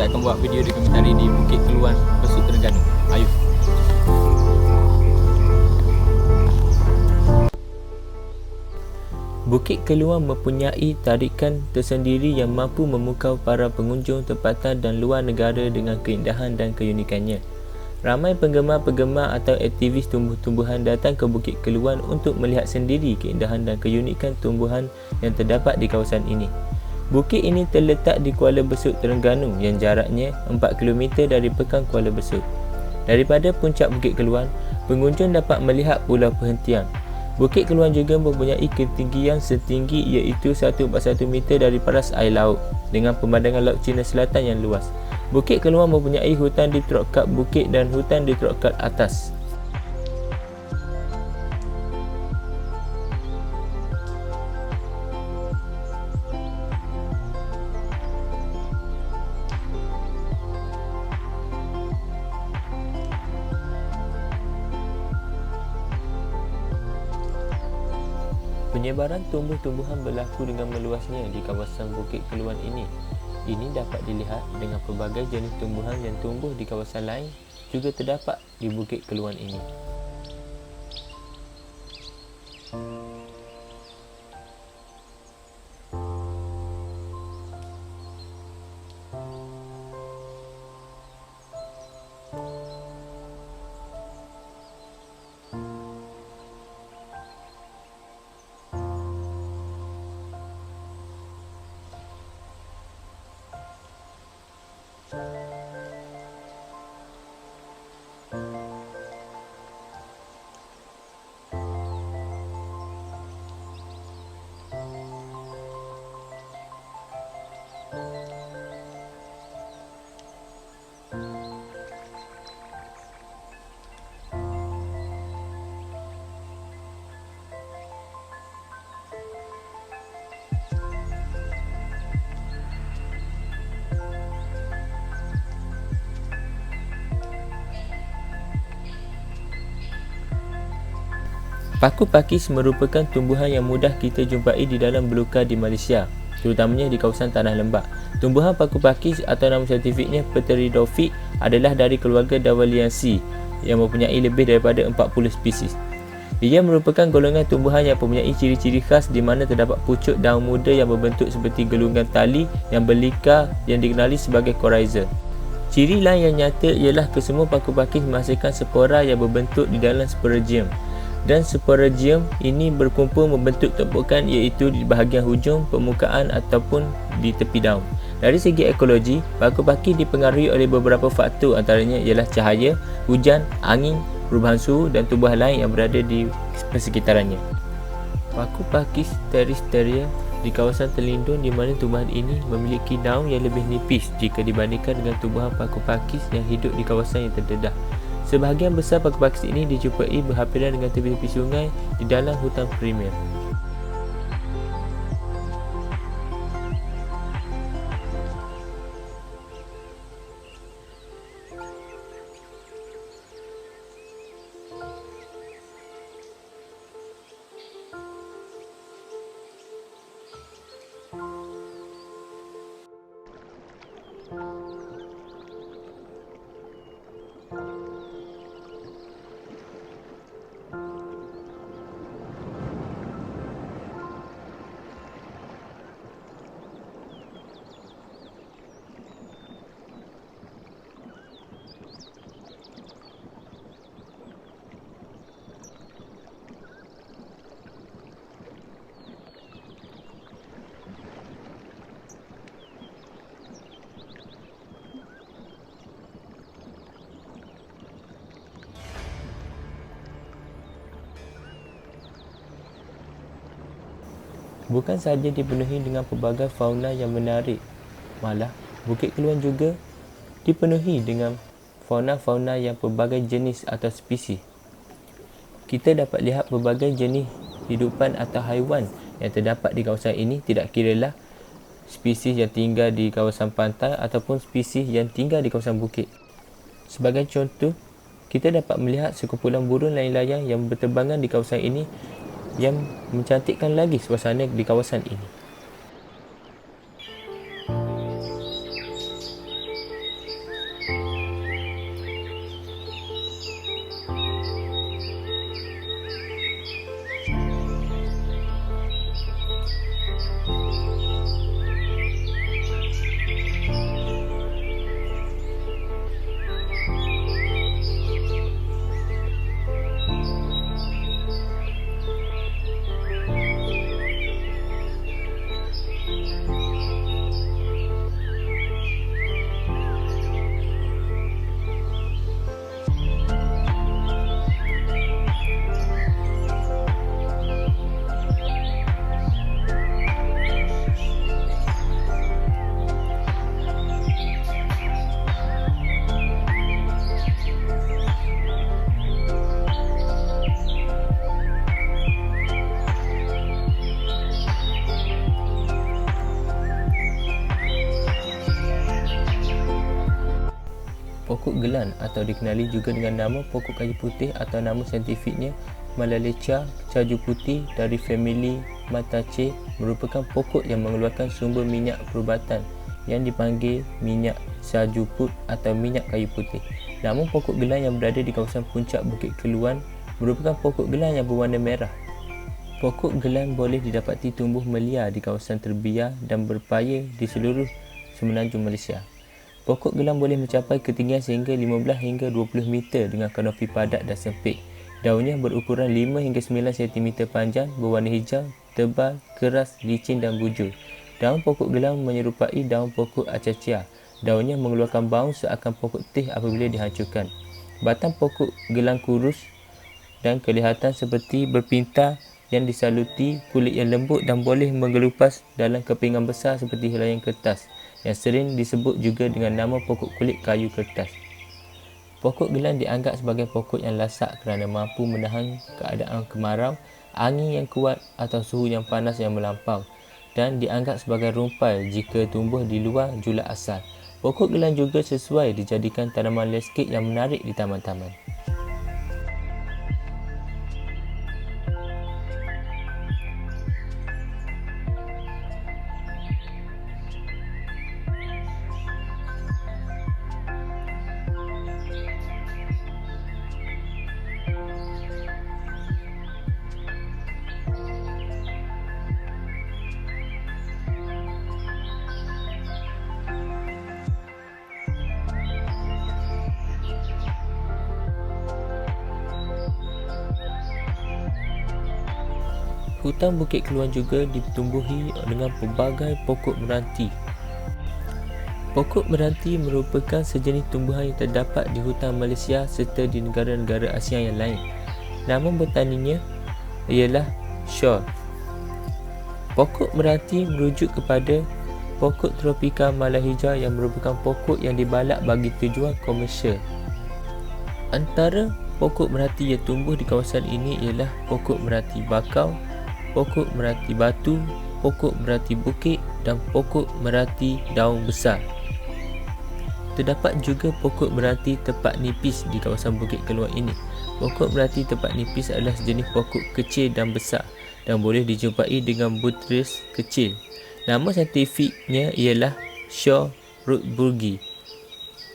kita akan buat video dokumentari di Bukit Keluan, Besut, Terengganu. Ayuh. Bukit Keluan mempunyai tarikan tersendiri yang mampu memukau para pengunjung tempatan dan luar negara dengan keindahan dan keunikannya. Ramai penggemar-penggemar atau aktivis tumbuh-tumbuhan datang ke Bukit Keluan untuk melihat sendiri keindahan dan keunikan tumbuhan yang terdapat di kawasan ini. Bukit ini terletak di Kuala Besut, Terengganu yang jaraknya 4 km dari Pekan Kuala Besut. Daripada puncak Bukit Keluan, pengunjung dapat melihat pulau perhentian. Bukit Keluan juga mempunyai ketinggian setinggi iaitu 1.1 meter dari paras air laut dengan pemandangan Laut Cina Selatan yang luas. Bukit Keluan mempunyai hutan di trokat bukit dan hutan di trokat atas. Penyebaran tumbuh-tumbuhan berlaku dengan meluasnya di kawasan Bukit Keluan ini. Ini dapat dilihat dengan pelbagai jenis tumbuhan yang tumbuh di kawasan lain juga terdapat di Bukit Keluan ini. Paku pakis merupakan tumbuhan yang mudah kita jumpai di dalam belukar di Malaysia, terutamanya di kawasan tanah lembap. Tumbuhan paku pakis atau nama saintifiknya Pteridophyte adalah dari keluarga Dahliaceae yang mempunyai lebih daripada 40 spesies. Ia merupakan golongan tumbuhan yang mempunyai ciri-ciri khas di mana terdapat pucuk daun muda yang berbentuk seperti gelungan tali yang berlika yang dikenali sebagai coryza. Ciri lain yang nyata ialah kesemua paku pakis menghasilkan spora yang berbentuk di dalam sporangium. Dan sporangium ini berkumpul membentuk tumpukan iaitu di bahagian hujung, permukaan ataupun di tepi daun. Dari segi ekologi, paku pakis dipengaruhi oleh beberapa faktor, antaranya ialah cahaya, hujan, angin, perubahan suhu dan tumbuhan lain yang berada di persekitarannya. Paku pakis Pteridophyte di kawasan terlindung di mana tumbuhan ini memiliki daun yang lebih nipis jika dibandingkan dengan tumbuhan paku pakis yang hidup di kawasan yang terdedah. Sebahagian besar paku pakis ini dijumpai berhampiran dengan tepi-tepi sungai di dalam hutan primer. Bukan sahaja dipenuhi dengan pelbagai fauna yang menarik, malah Bukit Keluan juga dipenuhi dengan fauna-fauna yang pelbagai jenis atau spesies. Kita dapat lihat pelbagai jenis hidupan atau haiwan yang terdapat di kawasan ini, tidak kiralah spesies yang tinggal di kawasan pantai ataupun spesies yang tinggal di kawasan bukit. Sebagai contoh, kita dapat melihat sekumpulan burung layang-layang yang berterbangan di kawasan ini yang mencantikkan lagi suasana di kawasan ini. pokok gelan atau dikenali juga dengan nama pokok kayu putih atau nama saintifiknya Malalecia caju putih dari famili Mataceae merupakan pokok yang mengeluarkan sumber minyak perubatan yang dipanggil minyak sajuput atau minyak kayu putih. Namun pokok gelan yang berada di kawasan puncak Bukit Keluan merupakan pokok gelan yang berwarna merah. Pokok gelan boleh didapati tumbuh meliar di kawasan terbiar dan berpaya di seluruh semenanjung Malaysia. Pokok gelan boleh mencapai ketinggian sehingga 15 hingga 20 meter dengan kanopi padat dan sempit. Daunnya berukuran 5 hingga 9 cm panjang, berwarna hijau, tebal, keras, licin dan bujur. Daun pokok gelan menyerupai daun pokok acacia. Daunnya mengeluarkan bau seakan pokok teh apabila dihancurkan. Batang pokok gelan kurus dan kelihatan seperti berpintar yang disaluti kulit yang lembut dan boleh menggelupas dalam kepingan besar seperti helaian kertas yang sering disebut juga dengan nama pokok kulit kayu kertas. Pokok gelan dianggap sebagai pokok yang lasak kerana mampu menahan keadaan kemarau, angin yang kuat atau suhu yang panas yang melampau dan dianggap sebagai rumpai jika tumbuh di luar julat asal. Pokok gelan juga sesuai dijadikan tanaman landscape yang menarik di taman-taman. Hutan Bukit Keluan juga ditumbuhi dengan pelbagai pokok meranti. Pokok meranti merupakan sejenis tumbuhan yang terdapat di hutan Malaysia serta di negara-negara Asia yang lain. Nama botaninya ialah Shaw. Pokok meranti merujuk kepada pokok tropika malahija yang merupakan pokok yang dibalak bagi tujuan komersial. Antara pokok meranti yang tumbuh di kawasan ini ialah pokok meranti bakau, pokok meranti batu, pokok meranti bukit dan pokok meranti daun besar. Terdapat juga pokok meranti tepak nipis di kawasan Bukit Keluan ini. Pokok meranti tepak nipis adalah sejenis pokok kecil dan besar dan boleh dijumpai dengan butris kecil. Nama saintifiknya ialah Shaw rudburgi.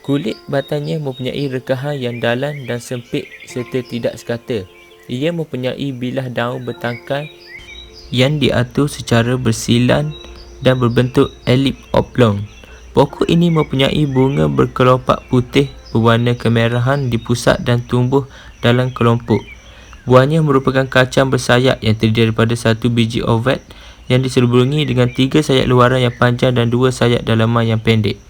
Kulit batangnya mempunyai rekahan yang dalam dan sempit serta tidak sekata. Ia mempunyai bilah daun bertangkai yang diatur secara bersilan dan berbentuk elip oblong. Pokok ini mempunyai bunga berkelopak putih berwarna kemerahan di pusat dan tumbuh dalam kelompok. Buahnya merupakan kacang bersayap yang terdiri daripada satu biji ovat yang diserubungi dengan 3 sayap luaran yang panjang dan 2 sayap dalaman yang pendek.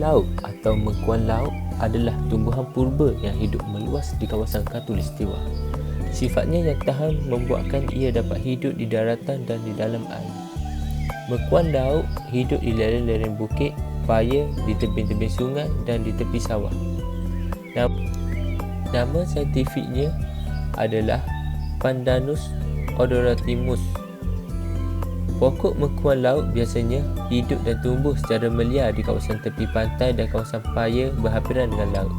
Laut atau mengkuan laut adalah tumbuhan purba yang hidup meluas di kawasan Khatulistiwa. Sifatnya yang tahan membuatkan ia dapat hidup di daratan dan di dalam air. Mengkuan laut hidup di lereng-lereng bukit, paya, di tebing-tebing sungai dan di tepi sawah. Nama saintifiknya adalah Pandanus odoratimus. Pokok mekuan laut biasanya hidup dan tumbuh secara meliar di kawasan tepi pantai dan kawasan paya berhampiran dengan laut.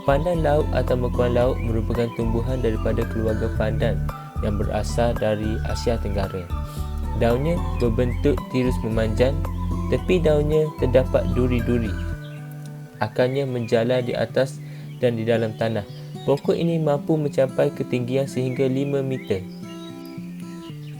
Pandan laut atau mekuan laut merupakan tumbuhan daripada keluarga pandan yang berasal dari Asia Tenggara. Daunnya berbentuk tirus memanjang, tepi daunnya terdapat duri-duri. Akarnya menjalar di atas dan di dalam tanah. Pokok ini mampu mencapai ketinggian sehingga 5 meter.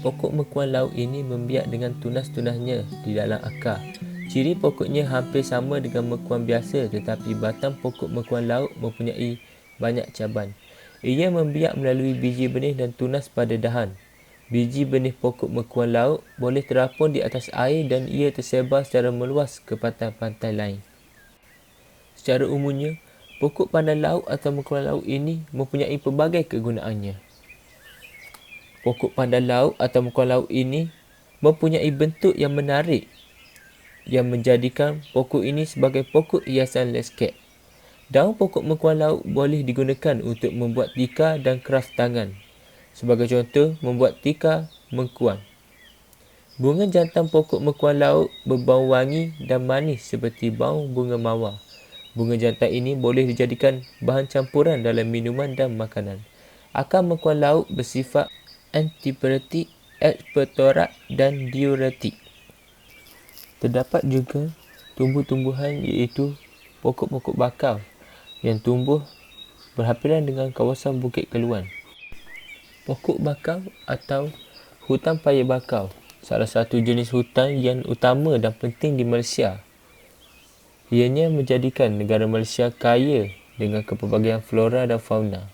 Pokok mekuan laut ini membiak dengan tunas-tunasnya di dalam akar. Ciri pokoknya hampir sama dengan mekuan biasa, tetapi batang pokok mekuan laut mempunyai banyak caban. Ia membiak melalui biji benih dan tunas pada dahan. Biji benih pokok mekuan laut boleh terapung di atas air dan ia tersebar secara meluas ke pantai-pantai lain. Secara umumnya, pokok pandan laut atau mekuan laut ini mempunyai pelbagai kegunaannya. Pokok pandan laut atau mekuan laut ini mempunyai bentuk yang menarik yang menjadikan pokok ini sebagai pokok hiasan landscape. Daun pokok mekuan laut boleh digunakan untuk membuat tikar dan kraft tangan. Sebagai contoh, membuat tikar mekuan. Bunga jantan pokok mekuan laut berbau wangi dan manis seperti bau bunga mawar. Bunga jantan ini boleh dijadikan bahan campuran dalam minuman dan makanan. Akar mekuan laut bersifat antipiretik, ekspektorat dan diuretik. Terdapat juga tumbuh-tumbuhan iaitu pokok-pokok bakau yang tumbuh berhampiran dengan kawasan Bukit Keluan. Pokok bakau atau hutan paya bakau salah satu jenis hutan yang utama dan penting di Malaysia. Ianya menjadikan negara Malaysia kaya dengan kepelbagaian flora dan fauna.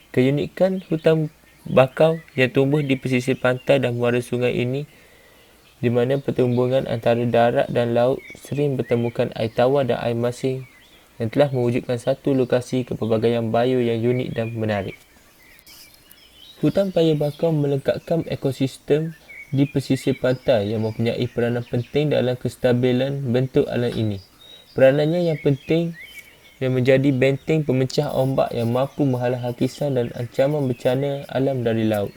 Keunikan hutan bakau yang tumbuh di pesisir pantai dan muara sungai ini, di mana pertumbungan antara darat dan laut sering bertemukan air tawar dan air masin yang telah mewujudkan satu lokasi kepelbagaian bio yang unik dan menarik. Hutan paya bakau melengkapkan ekosistem di pesisir pantai yang mempunyai peranan penting dalam kestabilan bentuk alam ini. Peranannya yang penting yang menjadi benteng pemecah ombak yang mampu menghalang hakisan dan ancaman bencana alam dari laut.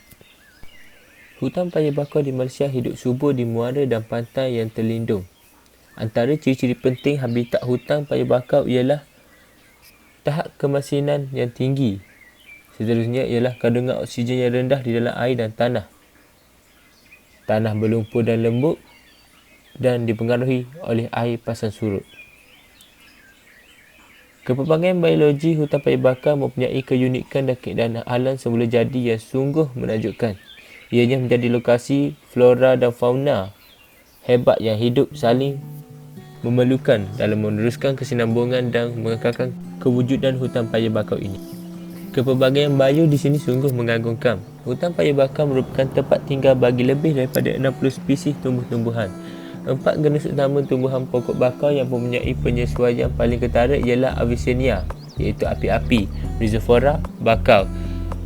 Hutan paya bakau di Malaysia hidup subur di muara dan pantai yang terlindung. Antara ciri-ciri penting habitat hutan paya bakau ialah tahap kemasinan yang tinggi. Seterusnya ialah kandungan oksigen yang rendah di dalam air dan tanah. Tanah berlumpur dan lembut dan dipengaruhi oleh air pasang surut. Kepelbagaian biologi hutan paya bakau mempunyai keunikan dan keindahan alam semula jadi yang sungguh menakjubkan. Ianya menjadi lokasi flora dan fauna hebat yang hidup saling memerlukan dalam meneruskan kesinambungan dan mengekalkan kewujudan hutan paya bakau ini. Kepelbagaian bio di sini sungguh mengagumkan. Hutan paya bakau merupakan tempat tinggal bagi lebih daripada 60 spesies tumbuh-tumbuhan. 4 jenis utama tumbuhan pokok bakau yang mempunyai penyesuaian paling ketara ialah Avicennia, iaitu api-api, Rhizophora, bakau,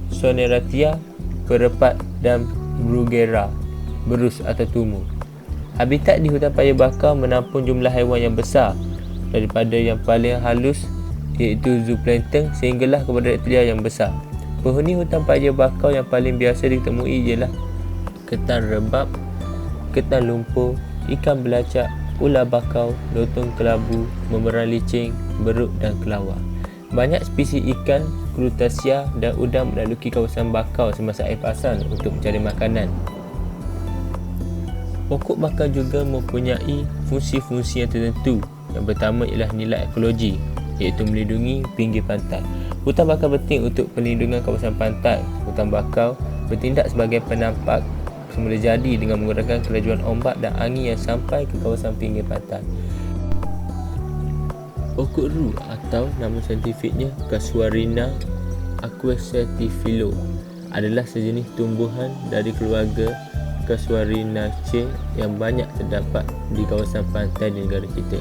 Soneratia, perepat dan Bruguera, berus atau tumu. Habitat di hutan paya bakau menampung jumlah haiwan yang besar, daripada yang paling halus iaitu zooplankton sehinggalah kepada reptilia yang besar. Penghuni hutan paya bakau yang paling biasa ditemui ialah ketan rebab, ketan lumpur, ikan belacak, ular bakau, lotong kelabu, memerang licin, beruk dan kelawar. Banyak spesies ikan, krustasiaa dan udang menaluki kawasan bakau semasa air pasang untuk mencari makanan. Pokok bakau juga mempunyai fungsi-fungsi yang tertentu. Yang pertama ialah nilai ekologi, iaitu melindungi pinggir pantai. Hutan bakau penting untuk perlindungan kawasan pantai. Hutan bakau bertindak sebagai penampak semula jadi dengan mengurangkan kelajuan ombak dan angin yang sampai ke kawasan pinggir pantai. Pokok ru atau nama saintifiknya Casuarina aquacetifilo adalah sejenis tumbuhan dari keluarga Casuarinaceae yang banyak terdapat di kawasan pantai di negara kita.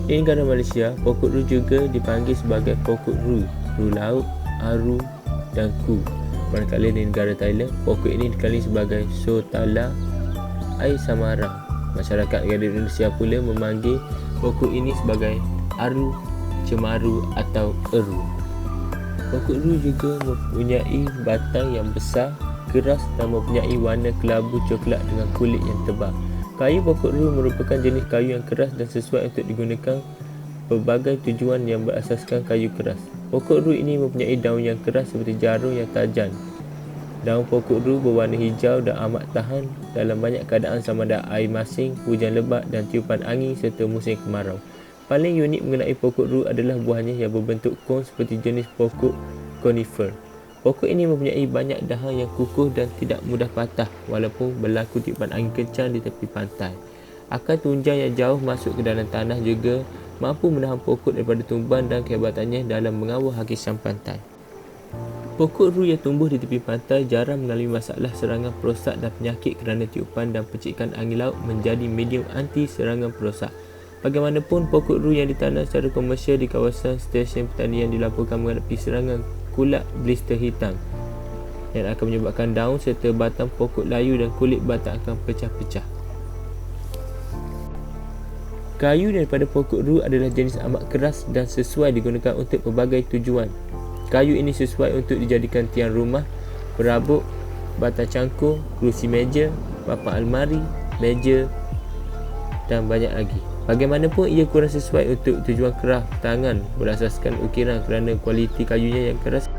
Di negara Malaysia, pokok ru juga dipanggil sebagai pokok ru, ru laut, aru dan ku. Manakala di negara Thailand, pokok ini dikenali sebagai Sotala air samarang. Masyarakat negara Indonesia pula memanggil pokok ini sebagai aru cemaru atau eru. Pokok ru juga mempunyai batang yang besar, keras dan mempunyai warna kelabu coklat dengan kulit yang tebal. Kayu pokok ru merupakan jenis kayu yang keras dan sesuai untuk digunakan pelbagai tujuan yang berasaskan kayu keras. Pokok ru ini mempunyai daun yang keras seperti jarum yang tajam. Daun pokok ru berwarna hijau dan amat tahan dalam banyak keadaan sama ada air masin, hujan lebat dan tiupan angin serta musim kemarau. Paling unik mengenai pokok ru adalah buahnya yang berbentuk kon seperti jenis pokok conifer. Pokok ini mempunyai banyak dahan yang kukuh dan tidak mudah patah walaupun berlaku tiupan angin kencang di tepi pantai. Akar tunjang yang jauh masuk ke dalam tanah juga mampu menahan pokok daripada tumbang dan kehebatannya dalam mengawal hakisan pantai. Pokok ru yang tumbuh di tepi pantai jarang mengalami masalah serangan perosak dan penyakit kerana tiupan dan percikan angin laut menjadi medium anti serangan perosak. Bagaimanapun, pokok ru yang ditanam secara komersial di kawasan stesen pertanian dilaporkan menghadapi serangan kulak blister hitam yang akan menyebabkan daun serta batang pokok layu dan kulit batang akan pecah-pecah. Kayu daripada pokok ru adalah jenis amat keras dan sesuai digunakan untuk pelbagai tujuan. Kayu ini sesuai untuk dijadikan tiang rumah, perabot, batang cangkul, kerusi meja, papan almari, meja dan banyak lagi. Bagaimanapun, ia kurang sesuai untuk tujuan kerah tangan berasaskan ukiran kerana kualiti kayunya yang keras